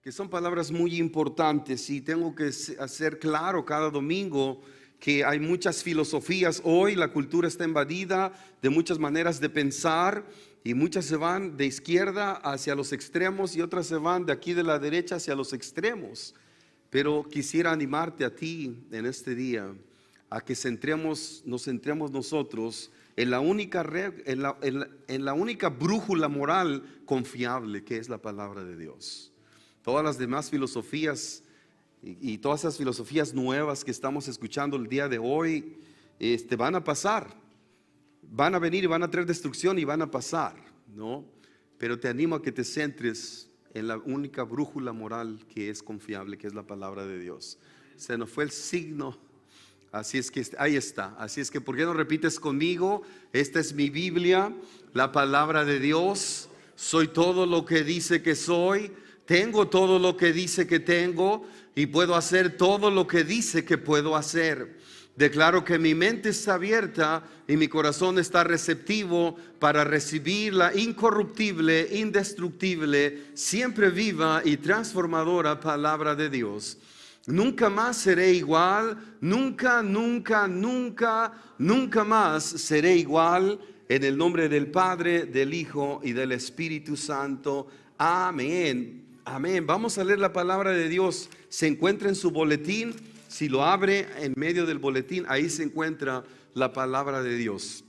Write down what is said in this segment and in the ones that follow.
que son palabras muy importantes y tengo que hacer claro cada domingo que hay muchas filosofías. Hoy la cultura está invadida de muchas maneras de pensar y muchas se van de izquierda hacia los extremos y otras se van de aquí de la derecha hacia los extremos. Pero quisiera animarte a ti en este día a que nos centremos nosotros en la única en la única brújula moral confiable, que es la palabra de Dios. Todas las demás filosofías y todas esas filosofías nuevas que estamos escuchando el día de hoy van a pasar, van a venir y van a traer destrucción y van a pasar, ¿no? Pero te animo a que te centres en la única brújula moral que es confiable, que es la palabra de Dios. Se nos fue el signo. Así es que ahí está. Así es que, ¿por qué no repites conmigo? Esta es mi Biblia, la palabra de Dios. Soy todo lo que dice que soy. Tengo todo lo que dice que tengo. Y puedo hacer todo lo que dice que puedo hacer. Declaro que mi mente está abierta y mi corazón está receptivo para recibir la incorruptible, indestructible, siempre viva y transformadora palabra de Dios. Nunca más seré igual, nunca más seré igual, en el nombre del Padre, del Hijo y del Espíritu Santo. Amén. Amén. Vamos a leer la palabra de Dios. Se encuentra en su boletín. Si lo abre en medio del boletín, ahí se encuentra la palabra de Dios.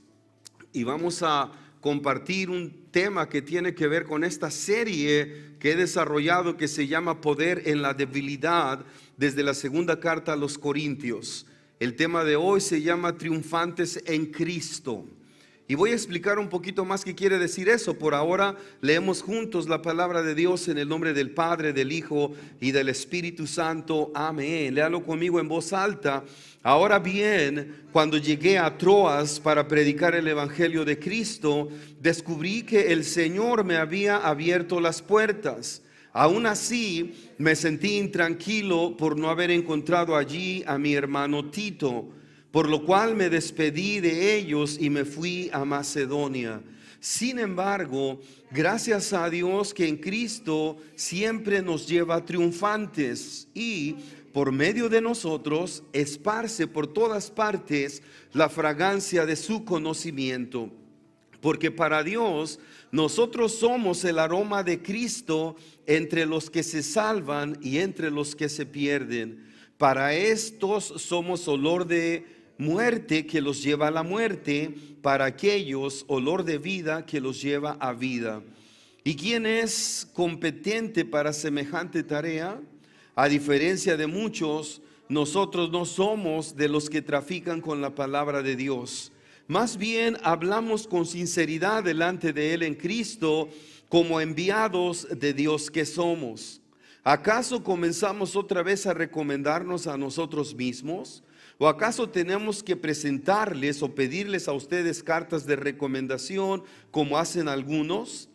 Y vamos a compartir un tema que tiene que ver con esta serie que he desarrollado, que se llama Poder en la Debilidad, desde la segunda carta a los Corintios. El tema de hoy se llama Triunfantes en Cristo. Y voy a explicar un poquito más qué quiere decir eso. Por ahora leemos juntos la palabra de Dios en el nombre del Padre, del Hijo y del Espíritu Santo. Amén. Léalo conmigo en voz alta. Ahora bien, cuando llegué a Troas para predicar el Evangelio de Cristo, descubrí que el Señor me había abierto las puertas. Aún así, me sentí intranquilo por no haber encontrado allí a mi hermano Tito, por lo cual me despedí de ellos y me fui a Macedonia. Sin embargo, gracias a Dios que en Cristo siempre nos lleva triunfantes y por medio de nosotros esparce por todas partes la fragancia de su conocimiento. Porque para Dios nosotros somos el aroma de Cristo entre los que se salvan y entre los que se pierden. Para estos somos olor de muerte que los lleva a la muerte, para aquellos olor de vida que los lleva a vida. ¿Y quién es competente para semejante tarea? A diferencia de muchos, nosotros no somos de los que trafican con la palabra de Dios. Más bien hablamos con sinceridad delante de Él en Cristo, como enviados de Dios que somos. ¿Acaso comenzamos otra vez a recomendarnos a nosotros mismos? ¿O acaso tenemos que presentarles o pedirles a ustedes cartas de recomendación como hacen algunos?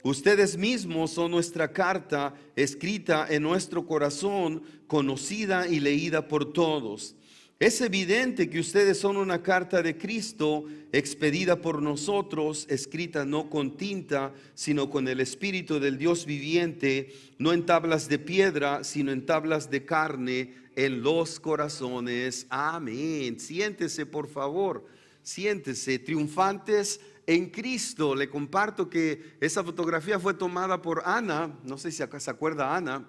Ustedes mismos son nuestra carta escrita en nuestro corazón, conocida y leída por todos. Es evidente que ustedes son una carta de Cristo expedida por nosotros, escrita no con tinta, sino con el Espíritu del Dios viviente, no en tablas de piedra, sino en tablas de carne, en los corazones. Amén. Siéntese, por favor, siéntese. Triunfantes en Cristo. Le comparto que esa fotografía fue tomada por Ana. No sé si se acuerda Ana,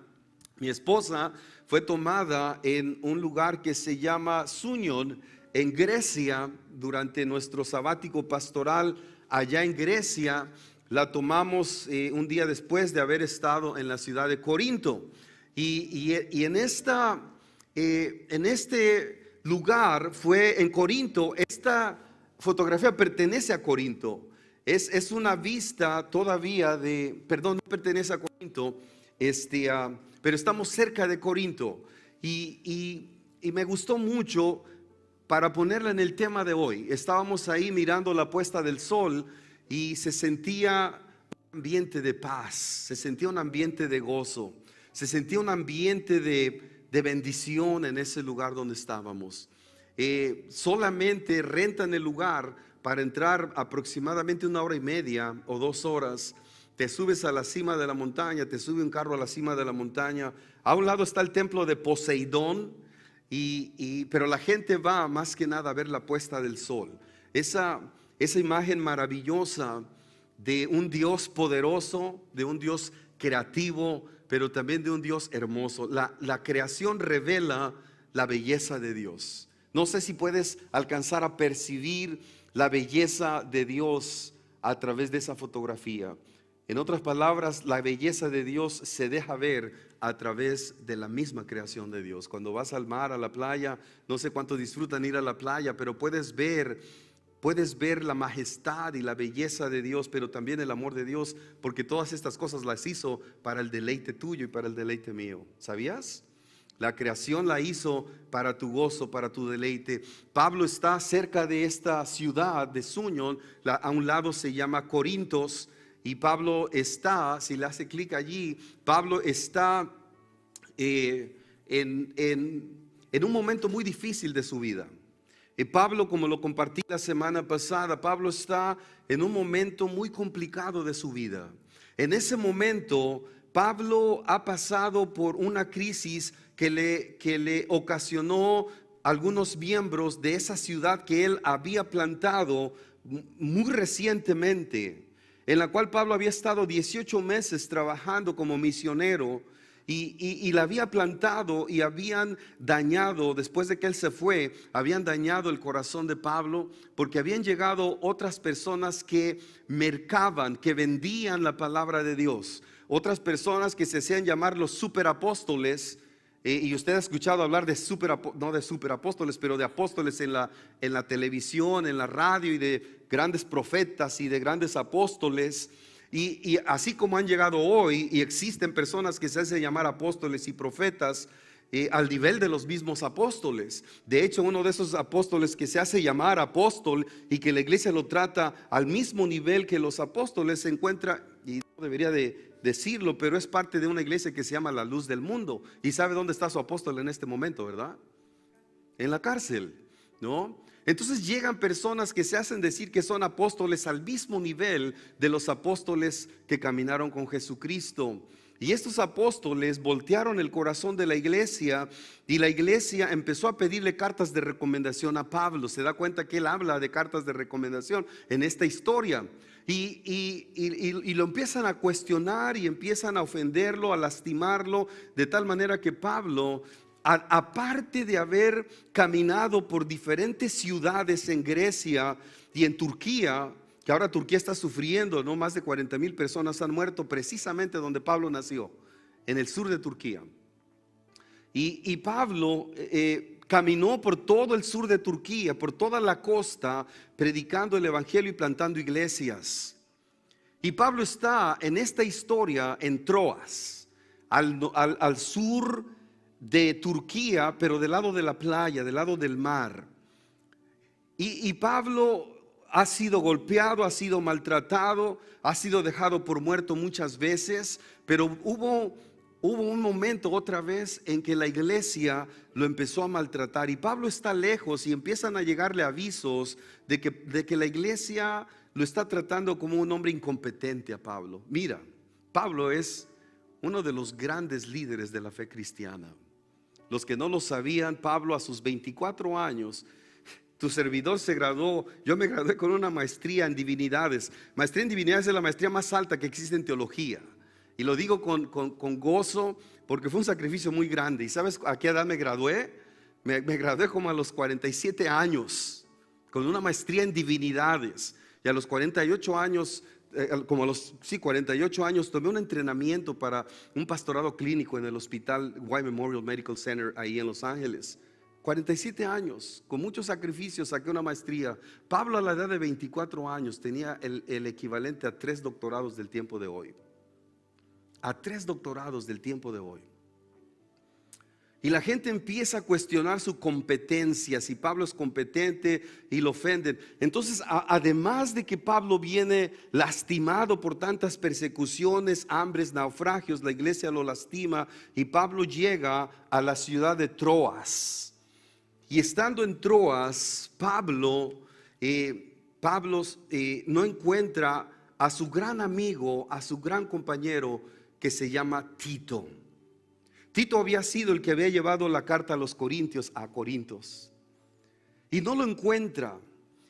mi esposa. Fue tomada en un lugar que se llama Suñon, en Grecia, durante nuestro sabático pastoral allá en Grecia. La tomamos un día después de haber estado en la ciudad de Corinto. Y en este lugar fue en Corinto. Esta fotografía pertenece a Corinto. Es una vista todavía no pertenece a Corinto, pero estamos cerca de Corinto. Y me gustó mucho para ponerla en el tema de hoy. Estábamos ahí mirando la puesta del sol y se sentía un ambiente de paz, se sentía un ambiente de gozo, se sentía un ambiente de bendición en ese lugar donde estábamos. Solamente rentan el lugar para entrar aproximadamente 1 hora y media o 2 horas, Te subes a la cima de la montaña, te sube un carro a la cima de la montaña. A un lado está el templo de Poseidón, pero la gente va más que nada a ver la puesta del sol. Esa imagen maravillosa de un Dios poderoso, de un Dios creativo, pero también de un Dios hermoso. La creación revela la belleza de Dios. No sé si puedes alcanzar a percibir la belleza de Dios a través de esa fotografía. En otras palabras, la belleza de Dios se deja ver a través de la misma creación de Dios. Cuando vas al mar, a la playa, no sé cuánto disfrutan ir a la playa, pero puedes ver la majestad y la belleza de Dios, pero también el amor de Dios, porque todas estas cosas las hizo para el deleite tuyo y para el deleite mío. ¿Sabías? La creación la hizo para tu gozo, para tu deleite. Pablo está cerca de esta ciudad de Suñon, a un lado se llama Corintos, y Pablo está, si le hace clic allí, Pablo está en un momento muy difícil de su vida. Y Pablo, como lo compartí la semana pasada, Pablo está en un momento muy complicado de su vida. En ese momento, Pablo ha pasado por una crisis que le ocasionó algunos miembros de esa ciudad que él había plantado muy recientemente, en la cual Pablo había estado 18 meses trabajando como misionero. Y la había plantado y habían dañado, después de que él se fue, habían dañado el corazón de Pablo, porque habían llegado otras personas que mercaban, que vendían la palabra de Dios. Otras personas que se hacían llamar los superapóstoles. Y usted ha escuchado hablar de no de superapóstoles, pero de apóstoles en la televisión, en la radio, y de grandes profetas y de grandes apóstoles. Y así como han llegado hoy, y existen personas que se hacen llamar apóstoles y profetas al nivel de los mismos apóstoles. De hecho, uno de esos apóstoles que se hace llamar apóstol y que la iglesia lo trata al mismo nivel que los apóstoles, se encuentra, y no debería de decirlo, pero es parte de una iglesia que se llama la Luz del Mundo. ¿Y sabe dónde está su apóstol en este momento, verdad? En la cárcel, ¿no? Entonces llegan personas que se hacen decir que son apóstoles al mismo nivel de los apóstoles que caminaron con Jesucristo. Y estos apóstoles voltearon el corazón de la iglesia, y la iglesia empezó a pedirle cartas de recomendación a Pablo. Se da cuenta que él habla de cartas de recomendación en esta historia. Y lo empiezan a cuestionar y empiezan a ofenderlo, a lastimarlo, de tal manera que Pablo, aparte de haber caminado por diferentes ciudades en Grecia y en Turquía, que ahora Turquía está sufriendo, ¿no? Más de 40,000 personas han muerto precisamente donde Pablo nació, en el sur de Turquía. Y Pablo caminó por todo el sur de Turquía, por toda la costa, predicando el evangelio y plantando iglesias. Y Pablo está en esta historia en Troas, al sur de Turquía, pero del lado de la playa, del lado del mar. Y Pablo ha sido golpeado, ha sido maltratado, ha sido dejado por muerto muchas veces, pero hubo un momento otra vez en que la iglesia lo empezó a maltratar, y Pablo está lejos y empiezan a llegarle avisos de que la iglesia lo está tratando como un hombre incompetente a Pablo. Mira, Pablo es uno de los grandes líderes de la fe cristiana. Los que no lo sabían, Pablo a sus 24 años, tu servidor se graduó, yo me gradué con una maestría en divinidades. Maestría en divinidades es la maestría más alta que existe en teología. Y lo digo con gozo, porque fue un sacrificio muy grande. ¿Y sabes a qué edad me gradué? Me gradué como a los 47 años, con una maestría en divinidades. Y a los 48 años, 48 años, tomé un entrenamiento para un pastorado clínico en el hospital White Memorial Medical Center ahí en Los Ángeles. 47 años, con muchos sacrificios, saqué una maestría. Pablo a la edad de 24 años tenía el equivalente a 3 doctorados del tiempo de hoy. A 3 doctorados del tiempo de hoy. Y la gente empieza a cuestionar su competencia, si Pablo es competente, y lo ofenden. Entonces, además de que Pablo viene lastimado por tantas persecuciones, hambres, naufragios, la iglesia lo lastima, y Pablo llega a la ciudad de Troas. Y estando en Troas, Pablo no encuentra a su gran amigo, a su gran compañero que se llama Tito. Tito había sido el que había llevado la carta a los Corintios, a Corintios, y no lo encuentra.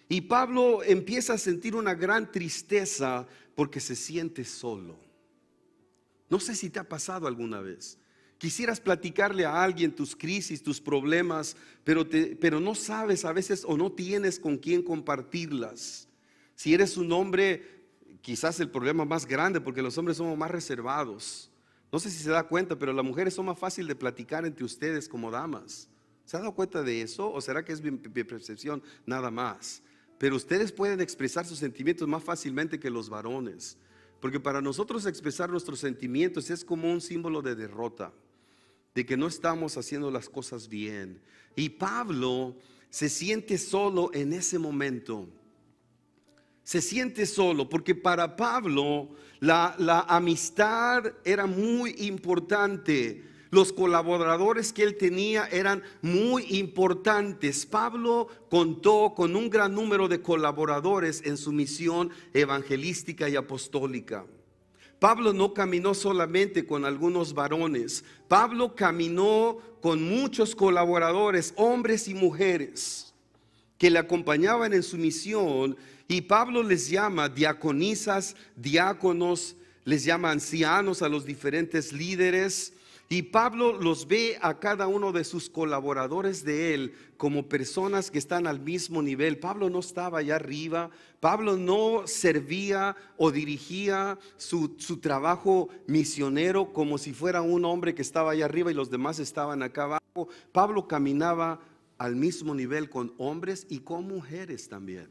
Y Pablo empieza a sentir una gran tristeza porque se siente solo. No sé si te ha pasado alguna vez. Quisieras platicarle a alguien tus crisis, tus problemas, pero no sabes a veces o no tienes con quién compartirlas. Si eres un hombre, quizás el problema más grande, porque los hombres somos más reservados. No sé si se da cuenta, pero las mujeres son más fáciles de platicar entre ustedes como damas. ¿Se ha dado cuenta de eso? ¿O será que es mi percepción nada más? Pero ustedes pueden expresar sus sentimientos más fácilmente que los varones, porque para nosotros expresar nuestros sentimientos es como un símbolo de derrota, de que no estamos haciendo las cosas bien. Y Pablo se siente solo en ese momento. Se siente solo porque para Pablo la amistad era muy importante. Los colaboradores que él tenía eran muy importantes. Pablo contó con un gran número de colaboradores en su misión evangelística y apostólica. Pablo no caminó solamente con algunos varones. Pablo caminó con muchos colaboradores, hombres y mujeres, que le acompañaban en su misión. Y Pablo les llama diaconisas, diáconos, les llama ancianos a los diferentes líderes. Y Pablo los ve a cada uno de sus colaboradores de él como personas que están al mismo nivel. Pablo no estaba allá arriba. Pablo no servía o dirigía su trabajo misionero como si fuera un hombre que estaba allá arriba y los demás estaban acá abajo. Pablo caminaba al mismo nivel con hombres y con mujeres también.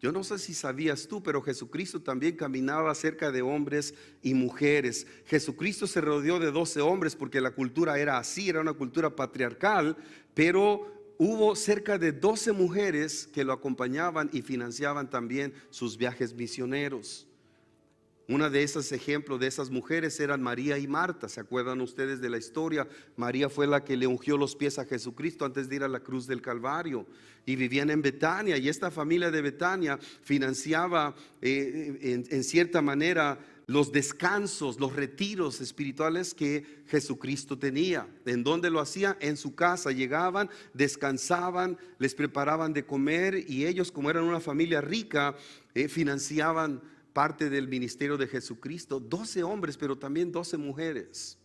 Yo no sé si sabías tú, pero Jesucristo también caminaba cerca de hombres y mujeres. Jesucristo se rodeó de 12 hombres porque la cultura era así, era una cultura patriarcal, pero hubo cerca de 12 mujeres que lo acompañaban y financiaban también sus viajes misioneros. Una de esos ejemplos de esas mujeres eran María y Marta. ¿Se acuerdan ustedes de la historia? María fue la que le ungió los pies a Jesucristo antes de ir a la cruz del Calvario. Y vivían en Betania. Y esta familia de Betania financiaba en cierta manera los descansos, los retiros espirituales que Jesucristo tenía. ¿En dónde lo hacía? En su casa. Llegaban, descansaban, les preparaban de comer. Y ellos, como eran una familia rica, financiaban parte del ministerio de Jesucristo. 12 hombres, pero también 12 mujeres.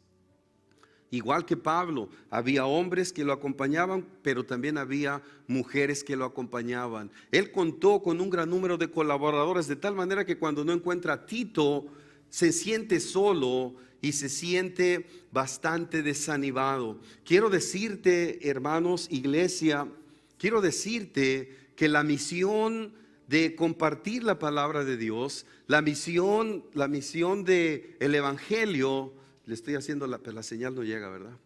Igual que Pablo, había hombres que lo acompañaban, pero también había mujeres que lo acompañaban. Él contó con un gran número de colaboradores, de tal manera que cuando no encuentra a Tito, se siente solo y se siente bastante desanimado. Quiero decirte, hermanos, iglesia, quiero decirte que la misión de compartir la palabra de Dios, la misión de el evangelio, le estoy haciendo la señal no llega, ¿verdad?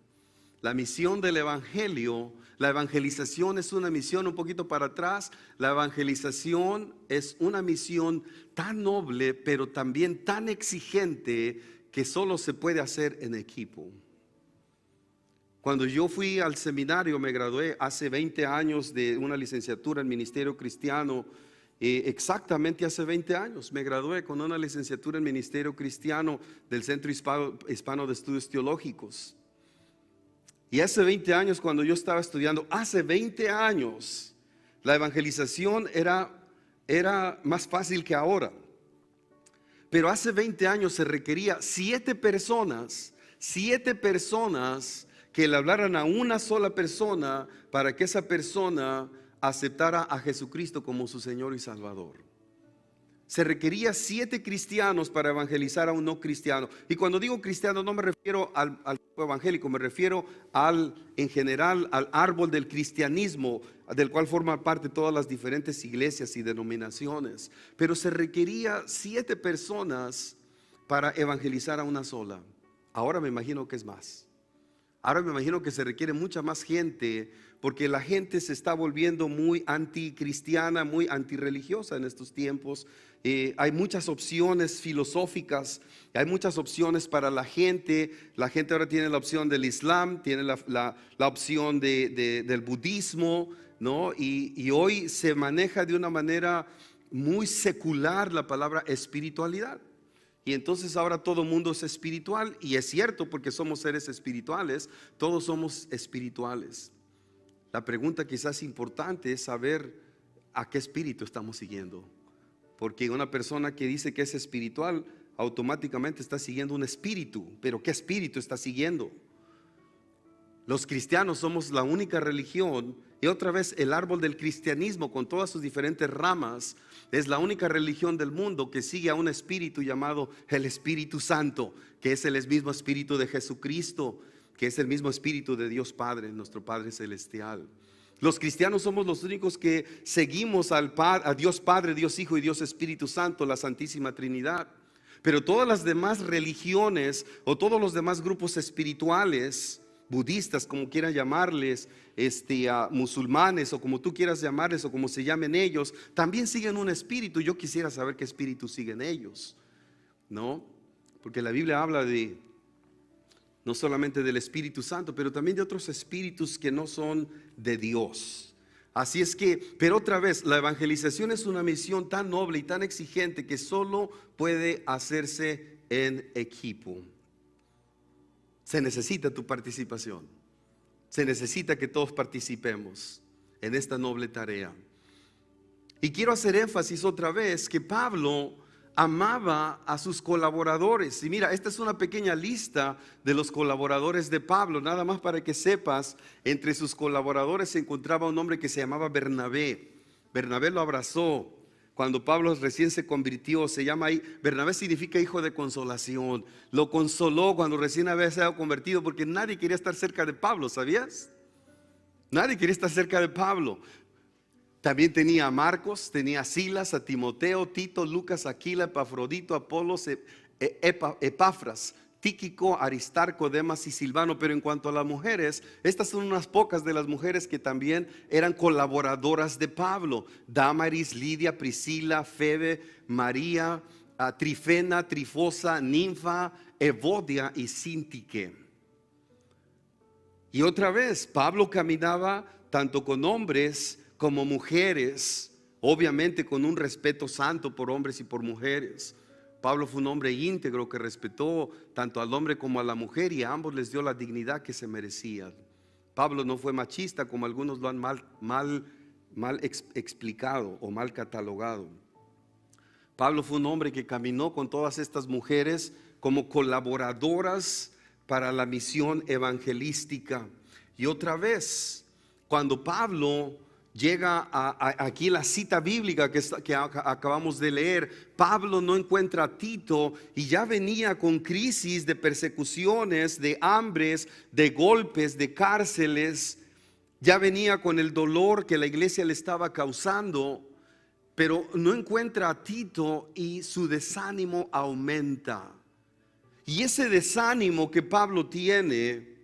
La misión del evangelio, la evangelización es una misión un poquito para atrás. La evangelización es una misión tan noble, pero también tan exigente que solo se puede hacer en equipo. Cuando yo fui al seminario, me gradué hace 20 años de una licenciatura en ministerio cristiano. Exactamente hace 20 años me gradué con una licenciatura en ministerio cristiano del Centro Hispano de Estudios Teológicos. Y hace 20 años, cuando yo estaba estudiando, hace 20 años, la evangelización era más fácil que ahora. Pero hace 20 años se requería 7 personas que le hablaran a una sola persona para que esa persona aceptara a Jesucristo como su Señor y Salvador. Se requería 7 cristianos para evangelizar a un no cristiano. Y cuando digo cristiano no me refiero al grupo evangélico, me refiero en general al árbol del cristianismo, del cual forman parte todas las diferentes iglesias y denominaciones. Pero se requería 7 personas para evangelizar a una sola. Ahora me imagino que es más. Ahora me imagino que se requiere mucha más gente, porque la gente se está volviendo muy anticristiana, muy antirreligiosa en estos tiempos. Hay muchas opciones filosóficas, hay muchas opciones para la gente. La gente ahora tiene la opción del Islam, tiene la opción del budismo, ¿no? Y hoy se maneja de una manera muy secular la palabra espiritualidad. Y entonces ahora todo mundo es espiritual, y es cierto porque somos seres espirituales, todos somos espirituales. La pregunta quizás importante es saber a qué espíritu estamos siguiendo, porque una persona que dice que es espiritual automáticamente está siguiendo un espíritu, pero ¿qué espíritu está siguiendo? Los cristianos somos la única religión, y otra vez el árbol del cristianismo con todas sus diferentes ramas es la única religión del mundo que sigue a un espíritu llamado el Espíritu Santo, que es el mismo espíritu de Jesucristo, que es el mismo espíritu de Dios Padre, nuestro Padre Celestial. Los cristianos somos los únicos que seguimos a Dios Padre, Dios Hijo y Dios Espíritu Santo, la Santísima Trinidad. Pero todas las demás religiones o todos los demás grupos espirituales, budistas, como quieran llamarles, musulmanes o como tú quieras llamarles o como se llamen ellos, también siguen un espíritu. Yo quisiera saber qué espíritu siguen ellos, ¿no? Porque la Biblia habla no solamente del Espíritu Santo, pero también de otros espíritus que no son de Dios. Así es que, pero otra vez, la evangelización es una misión tan noble y tan exigente que solo puede hacerse en equipo. Se necesita tu participación. Se necesita que todos participemos en esta noble tarea. Y quiero hacer énfasis otra vez que Pablo amaba a sus colaboradores. Y mira, esta es una pequeña lista de los colaboradores de Pablo, nada más para que sepas. Entre sus colaboradores se encontraba un hombre que se llamaba Bernabé. Bernabé lo abrazó cuando Pablo recién se convirtió. Se llama ahí, Bernabé significa hijo de consolación. Lo consoló cuando recién había sido convertido, porque nadie quería estar cerca de Pablo, ¿sabías? Nadie quería estar cerca de Pablo. También tenía a Marcos, tenía a Silas, a Timoteo, Tito, Lucas, Aquila, Epafrodito, Apolos, Epafras, Tíquico, Aristarco, Demas y Silvano. Pero en cuanto a las mujeres, estas son unas pocas de las mujeres que también eran colaboradoras de Pablo: Damaris, Lidia, Priscila, Febe, María, Trifena, Trifosa, Ninfa, Evodia y Sintique. Y otra vez, Pablo caminaba tanto con hombres como mujeres, obviamente con un respeto santo por hombres y por mujeres. Pablo fue un hombre íntegro que respetó tanto al hombre como a la mujer, y a ambos les dio la dignidad que se merecían. Pablo no fue machista como algunos lo han mal explicado o mal catalogado. Pablo fue un hombre que caminó con todas estas mujeres como colaboradoras para la misión evangelística. Y otra vez, cuando Pablo llega aquí la cita bíblica que acabamos de leer, Pablo no encuentra a Tito, y ya venía con crisis de persecuciones, de hambres, de golpes, de cárceles. Ya venía con el dolor que la iglesia le estaba causando, pero no encuentra a Tito y su desánimo aumenta. Y ese desánimo que Pablo tiene,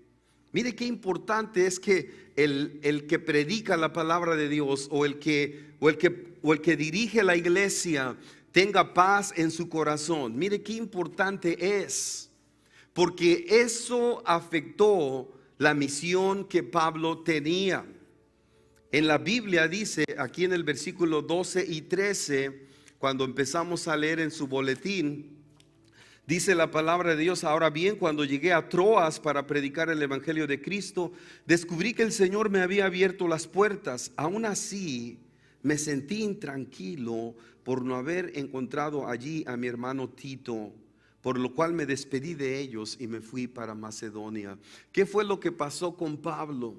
mire qué importante es que el que predica la palabra de Dios o el que dirige la iglesia tenga paz en su corazón. Mire qué importante es, porque eso afectó la misión que Pablo tenía. En la Biblia dice, aquí en el versículo 12 y 13, cuando empezamos a leer en su boletín, dice la palabra de Dios: ahora bien, cuando llegué a Troas para predicar el evangelio de Cristo, descubrí que el Señor me había abierto las puertas. Aún así, me sentí intranquilo por no haber encontrado allí a mi hermano Tito, por lo cual me despedí de ellos y me fui para Macedonia. ¿Qué fue lo que pasó con Pablo?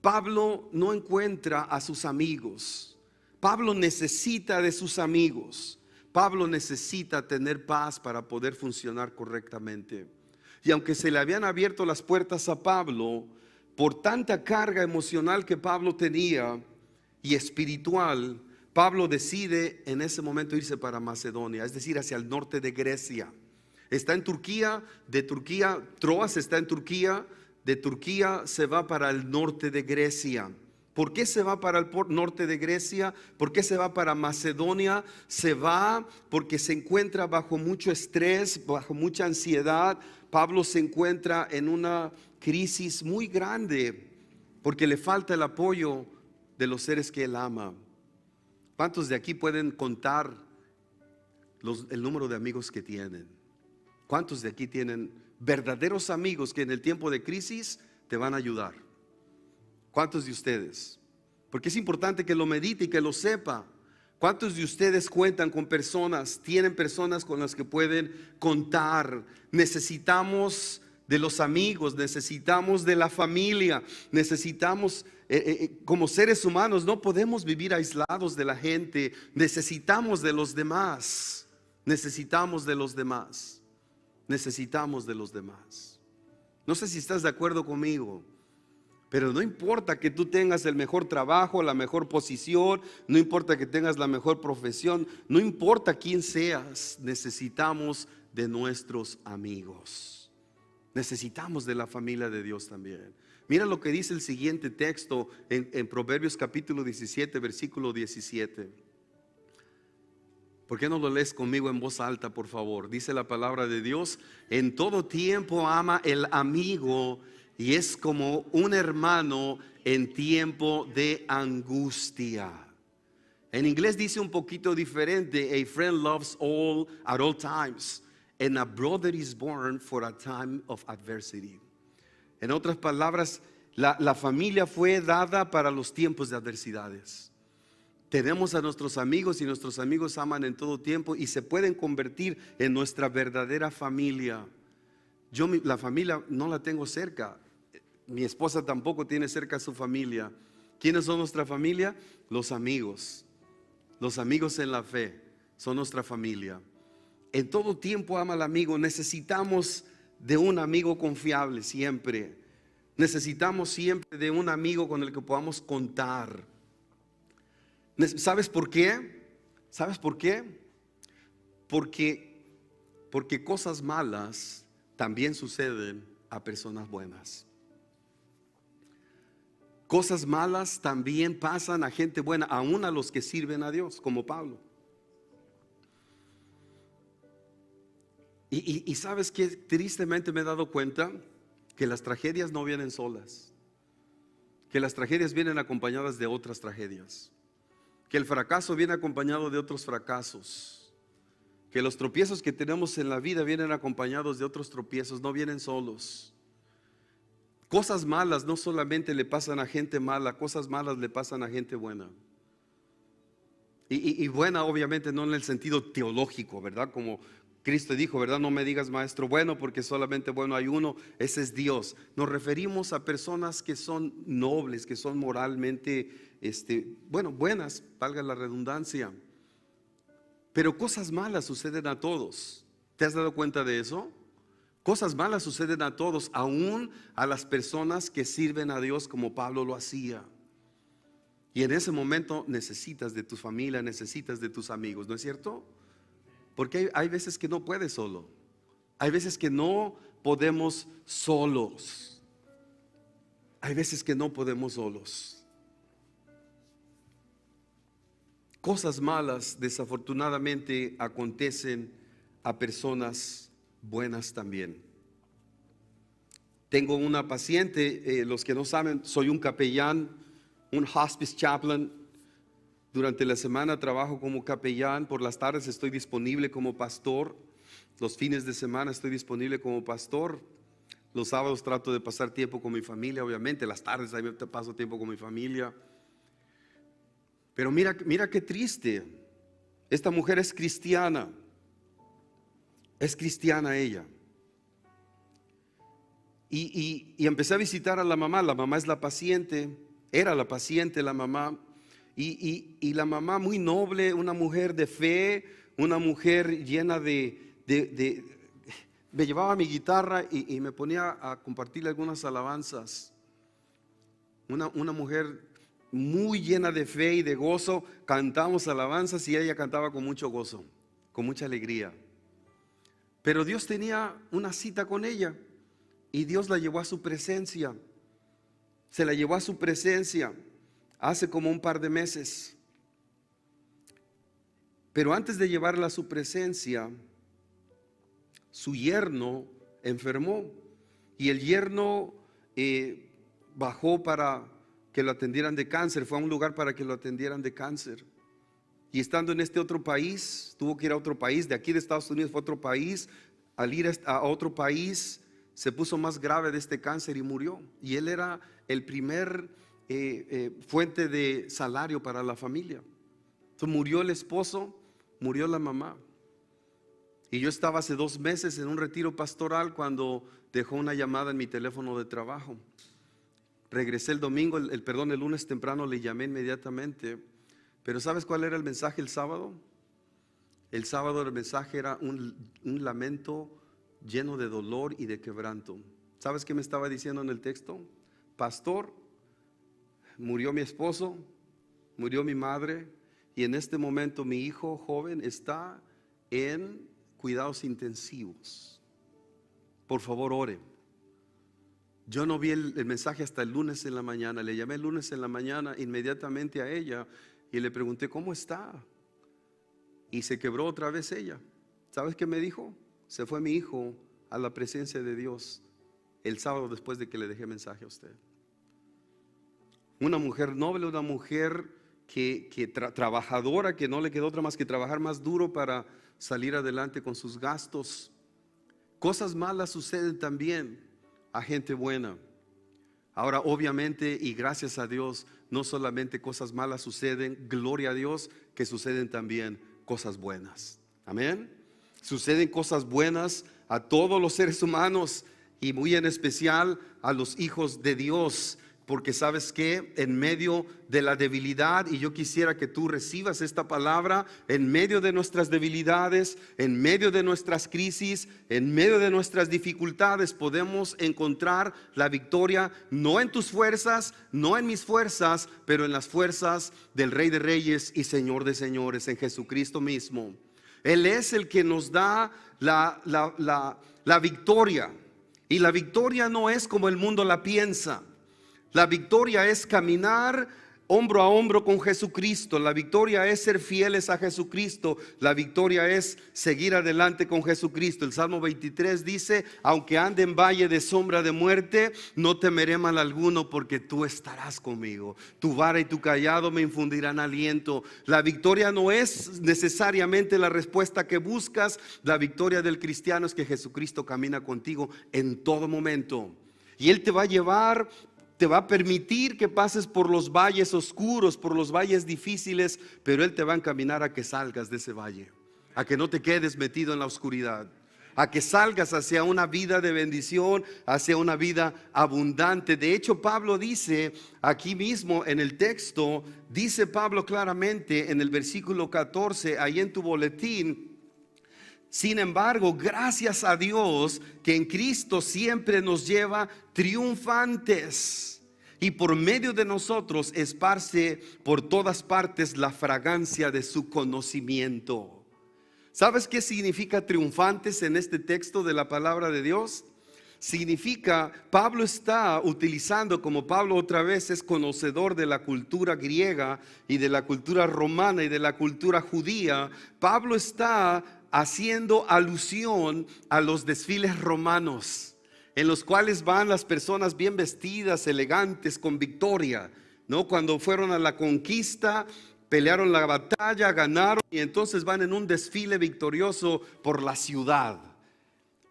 Pablo no encuentra a sus amigos. Pablo necesita de sus amigos. Pablo necesita tener paz para poder funcionar correctamente. Y aunque se le habían abierto las puertas a Pablo, por tanta carga emocional que Pablo tenía y espiritual, Pablo decide en ese momento irse para Macedonia, es decir, hacia el norte de Grecia. Está en Turquía, de Turquía, Troas está en Turquía, de Turquía se va para el norte de Grecia. ¿Por qué se va para el norte de Grecia? ¿Por qué se va para Macedonia? Se va porque se encuentra bajo mucho estrés, bajo mucha ansiedad. Pablo se encuentra en una crisis muy grande porque le falta el apoyo de los seres que él ama. ¿Cuántos de aquí pueden contar el número de amigos que tienen? ¿Cuántos de aquí tienen verdaderos amigos que en el tiempo de crisis te van a ayudar? ¿Cuántos de ustedes? Porque es importante que lo medite y que lo sepa. ¿Cuántos de ustedes cuentan con personas, tienen personas con las que pueden contar? Necesitamos de los amigos, necesitamos de la familia, necesitamos, como seres humanos, no podemos vivir aislados de la gente, necesitamos de los demás, necesitamos de los demás, necesitamos de los demás. No sé si estás de acuerdo conmigo. Pero no importa que tú tengas el mejor trabajo, la mejor posición, no importa que tengas la mejor profesión, no importa quién seas, necesitamos de nuestros amigos. Necesitamos de la familia de Dios también. Mira lo que dice el siguiente texto en Proverbios capítulo 17, versículo 17. ¿Por qué no lo lees conmigo en voz alta, por favor? Dice la palabra de Dios: en todo tiempo ama el amigo, y es como un hermano en tiempo de angustia. En inglés dice un poquito diferente: a friend loves all at all times, and a brother is born for a time of adversity. En otras palabras, la familia fue dada para los tiempos de adversidades. Tenemos a nuestros amigos y nuestros amigos aman en todo tiempo y se pueden convertir en nuestra verdadera familia. Yo la familia no la tengo cerca. Mi esposa tampoco tiene cerca a su familia. ¿Quiénes son nuestra familia? Los amigos. Los amigos en la fe son nuestra familia. En todo tiempo ama al amigo. Necesitamos de un amigo confiable siempre. Necesitamos siempre de un amigo con el que podamos contar. ¿Sabes por qué? ¿Sabes por qué? Porque cosas malas también suceden a personas buenas. Cosas malas también pasan a gente buena, aún a los que sirven a Dios, como Pablo. Y sabes que tristemente me he dado cuenta que las tragedias no vienen solas, que las tragedias vienen acompañadas de otras tragedias, que el fracaso viene acompañado de otros fracasos, que los tropiezos que tenemos en la vida vienen acompañados de otros tropiezos, no vienen solos. Cosas malas no solamente le pasan a gente mala, cosas malas le pasan a gente buena. Y buena obviamente no en el sentido teológico, ¿verdad? Como Cristo dijo, ¿verdad? No me digas maestro bueno, porque solamente bueno hay uno, ese es Dios. Nos referimos a personas que son nobles, que son moralmente, buenas, valga la redundancia. Pero cosas malas suceden a todos. ¿Te has dado cuenta de eso? Cosas malas suceden a todos, aún a las personas que sirven a Dios como Pablo lo hacía. Y en ese momento necesitas de tu familia, necesitas de tus amigos, ¿no es cierto? Porque hay veces que no puedes solo. Hay veces que no podemos solos. Hay veces que no podemos solos. Cosas malas desafortunadamente acontecen a personas buenas también. Tengo una paciente, los que no saben, soy un capellán, un hospice chaplain. Durante la semana trabajo como capellán, por las tardes estoy disponible como pastor, los fines de semana estoy disponible como pastor, los sábados trato de pasar tiempo con mi familia, obviamente, las tardes ahí paso tiempo con mi familia. Pero mira qué triste, esta mujer es cristiana ella. Y empecé a visitar a la mamá es la paciente, era la paciente la mamá. Y la mamá muy noble, una mujer de fe, una mujer llena me llevaba mi guitarra y me ponía a compartirle algunas alabanzas. Una mujer muy llena de fe y de gozo, cantamos alabanzas y ella cantaba con mucho gozo, con mucha alegría. Pero Dios tenía una cita con ella y Dios la llevó a su presencia, se la llevó a su presencia. Hace como un par de meses. Pero antes de llevarla a su presencia, su yerno enfermó. Y el yerno bajó para que lo atendieran de cáncer. Fue a un lugar para que lo atendieran de cáncer. y estando en este otro país, tuvo que ir a otro país, de aquí de Estados Unidos fue a otro país. Al ir a otro país se puso más grave de este cáncer y murió. Y él era el primer fuente de salario para la familia. Entonces murió el esposo, murió la mamá. Y yo estaba hace 2 meses en un retiro pastoral cuando dejó una llamada en mi teléfono de trabajo. Regresé el domingo, el lunes temprano le llamé inmediatamente. Pero ¿sabes cuál era el mensaje el sábado? El sábado el mensaje era un lamento lleno de dolor y de quebranto. ¿Sabes qué me estaba diciendo en el texto? Pastor, murió mi esposo, murió mi madre, y en este momento mi hijo joven está en cuidados intensivos. Por favor, ore. Yo no vi el mensaje hasta el lunes en la mañana. Le llamé el lunes en la mañana inmediatamente a ella y le pregunté ¿cómo está? Y se quebró otra vez ella. ¿Sabes qué me dijo? Se fue mi hijo a la presencia de Dios el sábado después de que le dejé mensaje a usted. Una mujer noble, una mujer trabajadora, que no le quedó otra más que trabajar más duro para salir adelante con sus gastos. Cosas malas suceden también a gente buena. Ahora, obviamente, y gracias a Dios, no solamente cosas malas suceden, gloria a Dios, que suceden también cosas buenas. Amén. Suceden cosas buenas a todos los seres humanos y muy en especial a los hijos de Dios. Porque sabes que en medio de la debilidad, y yo quisiera que tú recibas esta palabra, en medio de nuestras debilidades, en medio de nuestras crisis, en medio de nuestras dificultades, podemos encontrar la victoria, no en tus fuerzas, no en mis fuerzas, pero en las fuerzas del Rey de Reyes y Señor de Señores, en Jesucristo mismo. Él es el que nos da la victoria, y la victoria no es como el mundo la piensa. La victoria es caminar hombro a hombro con Jesucristo. La victoria es ser fieles a Jesucristo. La victoria es seguir adelante con Jesucristo. El Salmo 23 dice: aunque ande en valle de sombra de muerte, no temeré mal alguno, porque tú estarás conmigo. Tu vara y tu cayado me infundirán aliento. La victoria no es necesariamente la respuesta que buscas. La victoria del cristiano es que Jesucristo camina contigo en todo momento. Y Él te va a llevar, te va a permitir que pases por los valles oscuros, por los valles difíciles, pero Él te va a encaminar a que salgas de ese valle, a que no te quedes metido en la oscuridad, a que salgas hacia una vida de bendición, hacia una vida abundante. De hecho, Pablo dice aquí mismo en el texto, dice Pablo claramente en el versículo 14, ahí en tu boletín: sin embargo, gracias a Dios que en Cristo siempre nos lleva triunfantes, y por medio de nosotros esparce por todas partes la fragancia de su conocimiento. ¿Sabes qué significa triunfantes en este texto de la palabra de Dios? Significa, Pablo está utilizando, como Pablo otra vez es conocedor de la cultura griega y de la cultura romana y de la cultura judía, Pablo está haciendo alusión a los desfiles romanos, en los cuales van las personas bien vestidas, elegantes, con victoria, ¿no? Cuando fueron a la conquista, pelearon la batalla, ganaron, y entonces van en un desfile victorioso por la ciudad.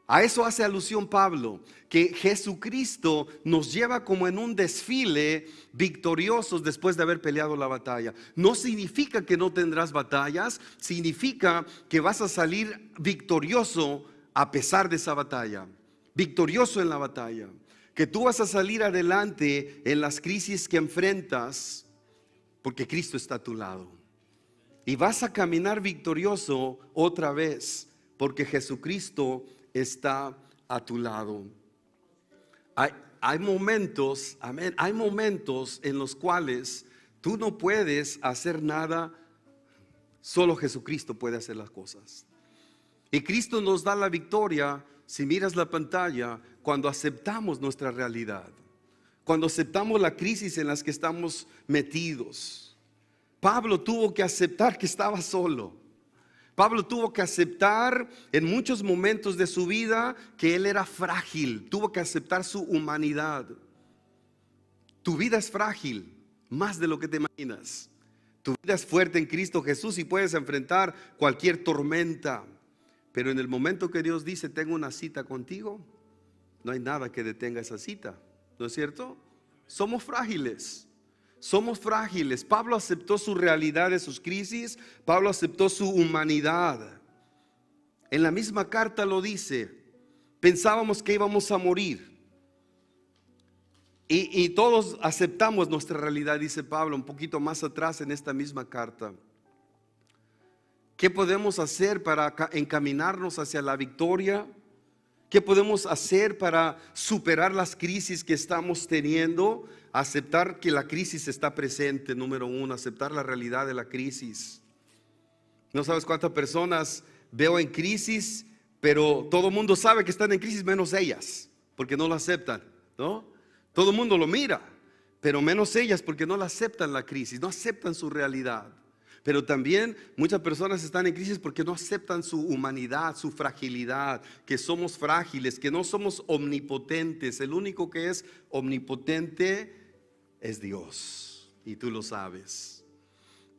A eso hace alusión Pablo, que Jesucristo nos lleva como en un desfile victoriosos después de haber peleado la batalla. No significa que no tendrás batallas, significa que vas a salir victorioso a pesar de esa batalla, victorioso en la batalla, que tú vas a salir adelante en las crisis que enfrentas, porque Cristo está a tu lado, y vas a caminar victorioso otra vez, porque Jesucristo está a tu lado. Hay momentos, amén, hay momentos en los cuales tú no puedes hacer nada, solo Jesucristo puede hacer las cosas. Y Cristo nos da la victoria, si miras la pantalla, cuando aceptamos nuestra realidad, cuando aceptamos la crisis en las que estamos metidos. Pablo tuvo que aceptar que estaba solo. Pablo tuvo que aceptar en muchos momentos de su vida que él era frágil. Tuvo que aceptar su humanidad. Tu vida es frágil, más de lo que te imaginas. Tu vida es fuerte en Cristo Jesús y puedes enfrentar cualquier tormenta. Pero en el momento que Dios dice, tengo una cita contigo, no hay nada que detenga esa cita, ¿no es cierto? Somos frágiles. Somos frágiles. Pablo aceptó su realidad de sus crisis. Pablo aceptó su humanidad. En la misma carta lo dice. Pensábamos que íbamos a morir. Y todos aceptamos nuestra realidad, dice Pablo, un poquito más atrás en esta misma carta. ¿Qué podemos hacer para encaminarnos hacia la victoria? ¿Qué podemos hacer para superar las crisis que estamos teniendo? Aceptar que la crisis está presente, número uno, aceptar la realidad de la crisis. No sabes cuántas personas veo en crisis, pero todo el mundo sabe que están en crisis menos ellas, porque no lo aceptan, ¿no? Todo el mundo lo mira, pero menos ellas, porque no la aceptan la crisis, no aceptan su realidad. Pero también muchas personas están en crisis porque no aceptan su humanidad, su fragilidad, que somos frágiles, que no somos omnipotentes. El único que es omnipotente es Dios, y tú lo sabes.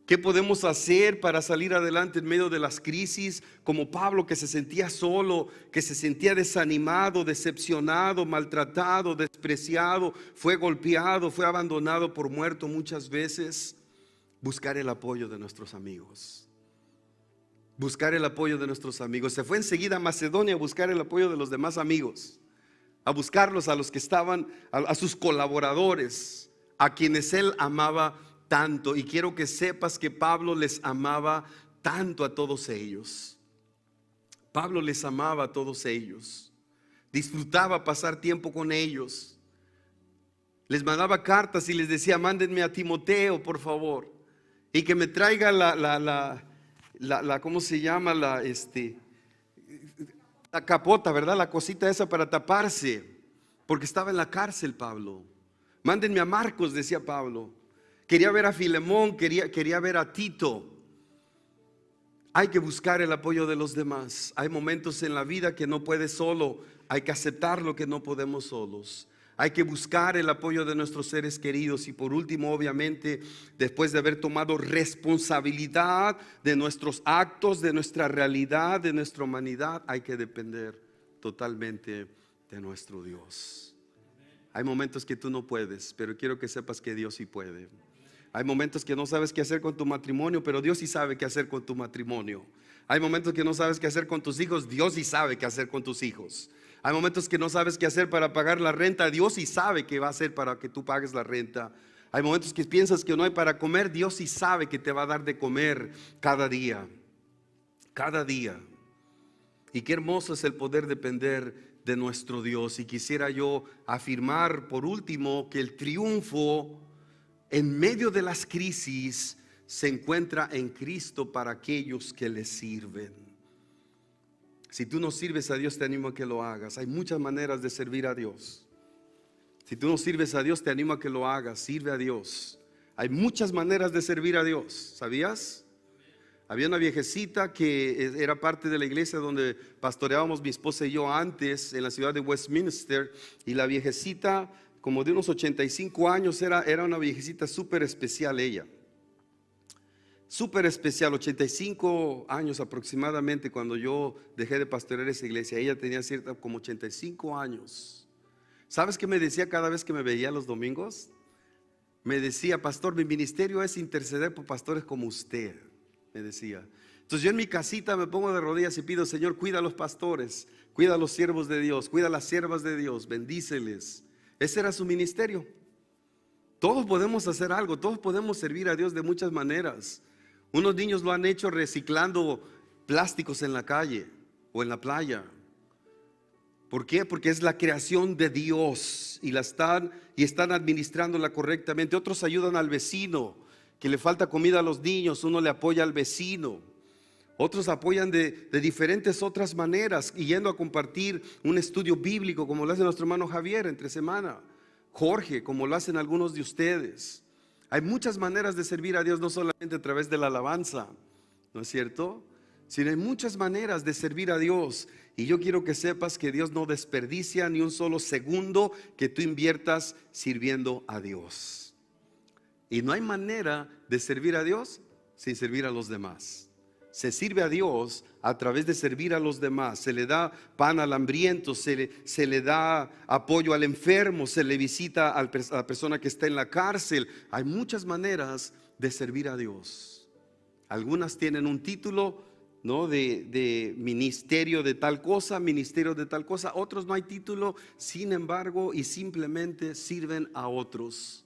¿Qué podemos hacer para salir adelante en medio de las crisis? Como Pablo, que se sentía solo, que se sentía desanimado, decepcionado, maltratado, despreciado, fue golpeado, fue abandonado por muerto muchas veces. Buscar el apoyo de nuestros amigos. Buscar el apoyo de nuestros amigos. Se fue enseguida a Macedonia a buscar el apoyo de los demás amigos, a buscarlos, a los que estaban, a sus colaboradores, a quienes él amaba tanto. Y quiero que sepas que Pablo les amaba tanto a todos ellos. Pablo les amaba a todos ellos. Disfrutaba pasar tiempo con ellos. Les mandaba cartas y les decía, mándenme a Timoteo, por favor. Y que me traiga ¿cómo se llama? La capota, ¿verdad? La cosita esa para taparse. Porque estaba en la cárcel Pablo. Mándenme a Marcos, decía Pablo. Quería ver a Filemón, quería ver a Tito. Hay que buscar el apoyo de los demás. Hay momentos en la vida que no puedes solo. Hay que aceptar lo que no podemos solos. Hay que buscar el apoyo de nuestros seres queridos. Y por último, obviamente, después de haber tomado responsabilidad de nuestros actos, de nuestra realidad, de nuestra humanidad, hay que depender totalmente de nuestro Dios. Hay momentos que tú no puedes, pero quiero que sepas que Dios sí puede. Hay momentos que no sabes qué hacer con tu matrimonio, pero Dios sí sabe qué hacer con tu matrimonio. Hay momentos que no sabes qué hacer con tus hijos, Dios sí sabe qué hacer con tus hijos. Hay momentos que no sabes qué hacer para pagar la renta, Dios sí sabe qué va a hacer para que tú pagues la renta. Hay momentos que piensas que no hay para comer, Dios sí sabe que te va a dar de comer cada día. Cada día. Y qué hermoso es el poder depender de nuestro Dios. Y quisiera yo afirmar por último que el triunfo en medio de las crisis se encuentra en Cristo para aquellos que le sirven. Si tú no sirves a Dios, te animo a que lo hagas. Hay muchas maneras de servir a Dios. Si tú no sirves a Dios, te animo a que lo hagas. Sirve a Dios. Hay muchas maneras de servir a Dios. ¿Sabías? Había una viejecita que era parte de la iglesia donde pastoreábamos mi esposa y yo antes, en la ciudad de Westminster. Y la viejecita, como de unos 85 años, era una viejecita súper especial ella. Súper especial, 85 años aproximadamente cuando yo dejé de pastorear esa iglesia. Ella tenía como 85 años. ¿Sabes qué me decía cada vez que me veía los domingos? Me decía, pastor, mi ministerio es interceder por pastores como usted, me decía. Entonces yo en mi casita me pongo de rodillas y pido, Señor, cuida a los pastores, cuida a los siervos de Dios, cuida a las siervas de Dios, bendíceles. Ese era su ministerio. Todos podemos hacer algo, todos podemos servir a Dios de muchas maneras. Unos niños lo han hecho reciclando plásticos en la calle o en la playa. ¿Por qué? Porque es la creación de Dios y están administrándola correctamente. Otros ayudan al vecino que le falta comida a los niños, uno le apoya al vecino. Otros apoyan de diferentes otras maneras, y yendo a compartir un estudio bíblico como lo hace nuestro hermano Javier entre semana, Jorge, como lo hacen algunos de ustedes. Hay muchas maneras de servir a Dios, no solamente a través de la alabanza, ¿no es cierto? Sino hay muchas maneras de servir a Dios. Y yo quiero que sepas que Dios no desperdicia ni un solo segundo que tú inviertas sirviendo a Dios. Y no hay manera de servir a Dios sin servir a los demás. Se sirve a Dios a través de servir a los demás. Se le da pan al hambriento, se le da apoyo al enfermo, se le visita a la persona que está en la cárcel. Hay muchas maneras de servir a Dios. Algunas tienen un título, ¿no?, de ministerio de tal cosa, ministerio de tal cosa. Otros no hay título, sin embargo, y simplemente sirven a otros.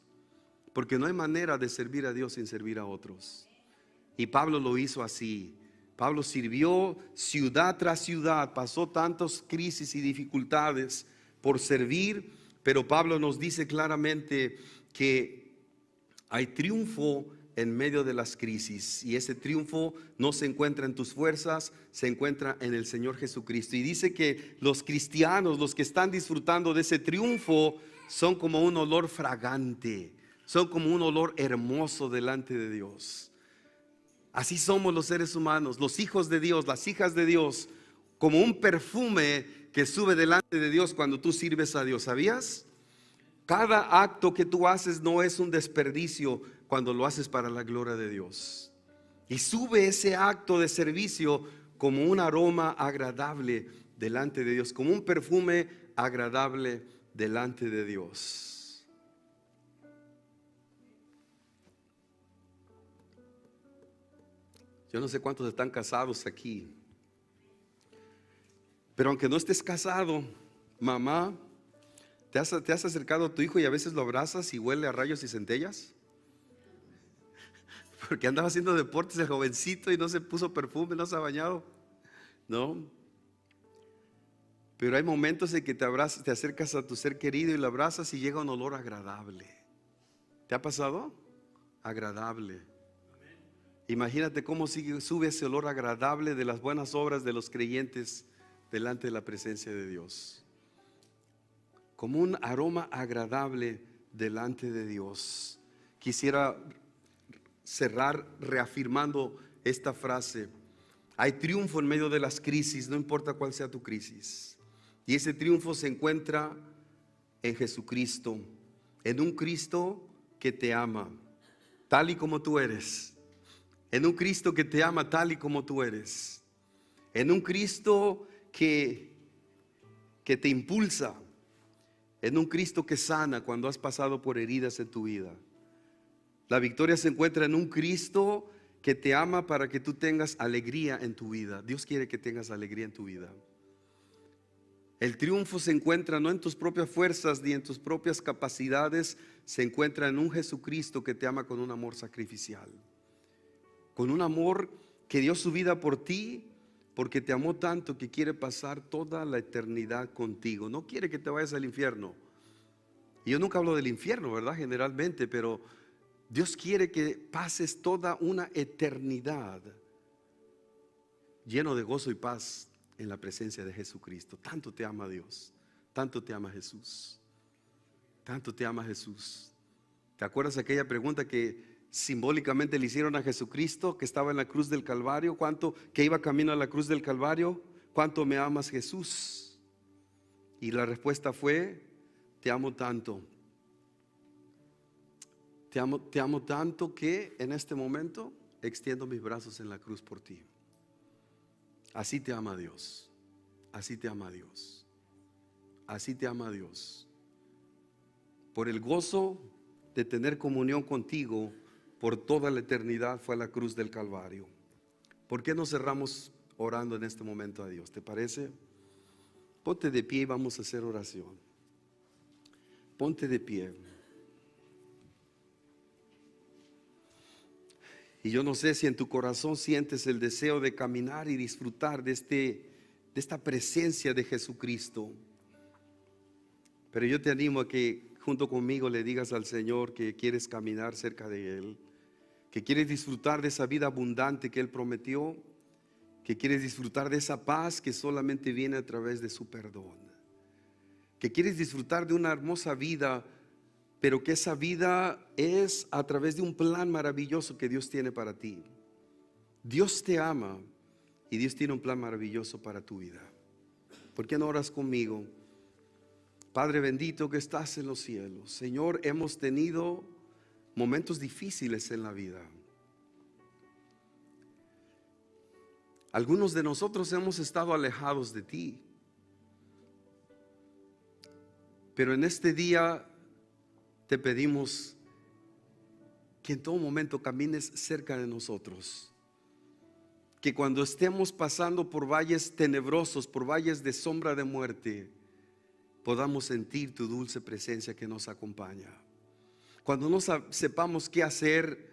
Porque no hay manera de servir a Dios sin servir a otros. Y Pablo lo hizo así. Pablo sirvió ciudad tras ciudad, pasó tantas crisis y dificultades por servir, pero Pablo nos dice claramente que hay triunfo en medio de las crisis, y ese triunfo no se encuentra en tus fuerzas, se encuentra en el Señor Jesucristo. Y dice que los cristianos, los que están disfrutando de ese triunfo, son como un olor fragante, son como un olor hermoso delante de Dios. Así somos los seres humanos, los hijos de Dios, las hijas de Dios, como un perfume que sube delante de Dios cuando tú sirves a Dios. ¿Sabías? Cada acto que tú haces no es un desperdicio cuando lo haces para la gloria de Dios. Y sube ese acto de servicio como un aroma agradable delante de Dios, como un perfume agradable delante de Dios. Yo no sé cuántos están casados aquí, pero aunque no estés casado, mamá, ¿te has acercado a tu hijo y a veces lo abrazas y huele a rayos y centellas? Porque andaba haciendo deportes el jovencito y no se puso perfume, no se ha bañado, ¿no? Pero hay momentos en que te acercas a tu ser querido y lo abrazas y llega un olor agradable. ¿Te ha pasado? Agradable. Imagínate cómo sube ese olor agradable de las buenas obras de los creyentes delante de la presencia de Dios. Como un aroma agradable delante de Dios. Quisiera cerrar reafirmando esta frase. Hay triunfo en medio de las crisis, no importa cuál sea tu crisis. Y ese triunfo se encuentra en Jesucristo, en un Cristo que te ama, tal y como tú eres. En un Cristo que te ama tal y como tú eres. En un Cristo que te impulsa. En un Cristo que sana cuando has pasado por heridas en tu vida. La victoria se encuentra en un Cristo que te ama para que tú tengas alegría en tu vida. Dios quiere que tengas alegría en tu vida. El triunfo se encuentra no en tus propias fuerzas ni en tus propias capacidades. Se encuentra en un Jesucristo que te ama con un amor sacrificial. Con un amor que dio su vida por ti, porque te amó tanto que quiere pasar toda la eternidad contigo. No quiere que te vayas al infierno. Y yo nunca hablo del infierno, ¿verdad? Generalmente, pero Dios quiere que pases toda una eternidad lleno de gozo y paz en la presencia de Jesucristo. Tanto te ama Dios, tanto te ama Jesús, tanto te ama Jesús. ¿Te acuerdas aquella pregunta que simbólicamente le hicieron a Jesucristo, que estaba en la cruz del Calvario? Que iba camino a la cruz del Calvario? ¿Cuánto me amas, Jesús? Y la respuesta fue: te amo tanto. Te amo tanto que en este momento extiendo mis brazos en la cruz por ti. Así te ama Dios. Así te ama Dios. Así te ama Dios. Por el gozo de tener comunión contigo por toda la eternidad fue a la cruz del Calvario. ¿Por qué no cerramos orando en este momento a Dios? ¿Te parece? Ponte de pie y vamos a hacer oración. Ponte de pie. Y yo no sé si en tu corazón sientes el deseo de caminar y disfrutar de esta presencia de Jesucristo. Pero yo te animo a que junto conmigo le digas al Señor que quieres caminar cerca de Él, que quieres disfrutar de esa vida abundante que Él prometió, que quieres disfrutar de esa paz que solamente viene a través de su perdón, que quieres disfrutar de una hermosa vida, pero que esa vida es a través de un plan maravilloso que Dios tiene para ti. Dios te ama y Dios tiene un plan maravilloso para tu vida. ¿Por qué no oras conmigo? Padre bendito que estás en los cielos, Señor, hemos tenido momentos difíciles en la vida. Algunos de nosotros hemos estado alejados de ti, pero en este día te pedimos que en todo momento camines cerca de nosotros, que cuando estemos pasando por valles tenebrosos, por valles de sombra de muerte, podamos sentir tu dulce presencia que nos acompaña. Cuando no sepamos qué hacer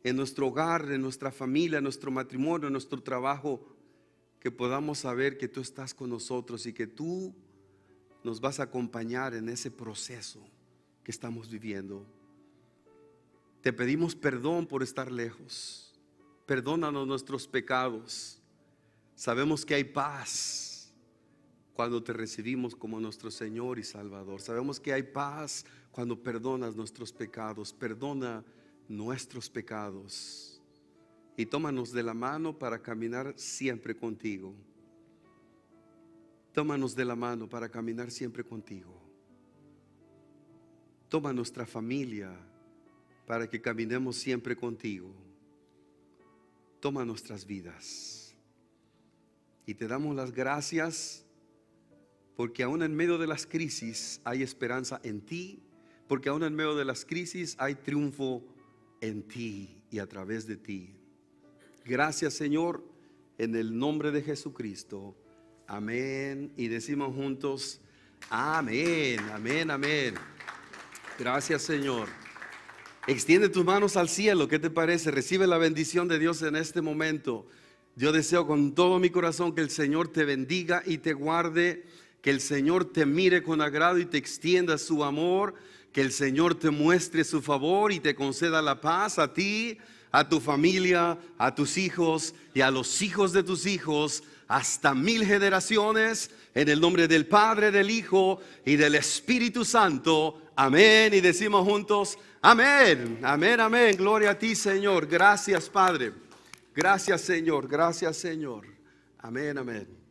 en nuestro hogar, en nuestra familia, en nuestro matrimonio, en nuestro trabajo, que podamos saber que tú estás con nosotros y que tú nos vas a acompañar en ese proceso que estamos viviendo. Te pedimos perdón por estar lejos. Perdónanos nuestros pecados. Sabemos que hay paz cuando te recibimos como nuestro Señor y Salvador. Sabemos que hay paz cuando perdonas nuestros pecados. Perdona nuestros pecados y tómanos de la mano para caminar siempre contigo. Tómanos de la mano para caminar siempre contigo. Toma nuestra familia para que caminemos siempre contigo. Toma nuestras vidas. Y te damos las gracias porque aún en medio de las crisis hay esperanza en ti, porque aún en medio de las crisis hay triunfo en ti y a través de ti. Gracias, Señor, en el nombre de Jesucristo. Amén. Y decimos juntos, amén, amén, amén. Gracias, Señor. Extiende tus manos al cielo. ¿Qué te parece? Recibe la bendición de Dios en este momento. Yo deseo con todo mi corazón que el Señor te bendiga y te guarde, que el Señor te mire con agrado y te extienda su amor, que el Señor te muestre su favor y te conceda la paz a ti, a tu familia, a tus hijos y a los hijos de tus hijos, hasta 1000 generaciones, en el nombre del Padre, del Hijo y del Espíritu Santo. Amén. Y decimos juntos, amén, amén, amén. Gloria a ti, Señor. Gracias, Padre. Gracias, Señor. Gracias, Señor. Amén, amén.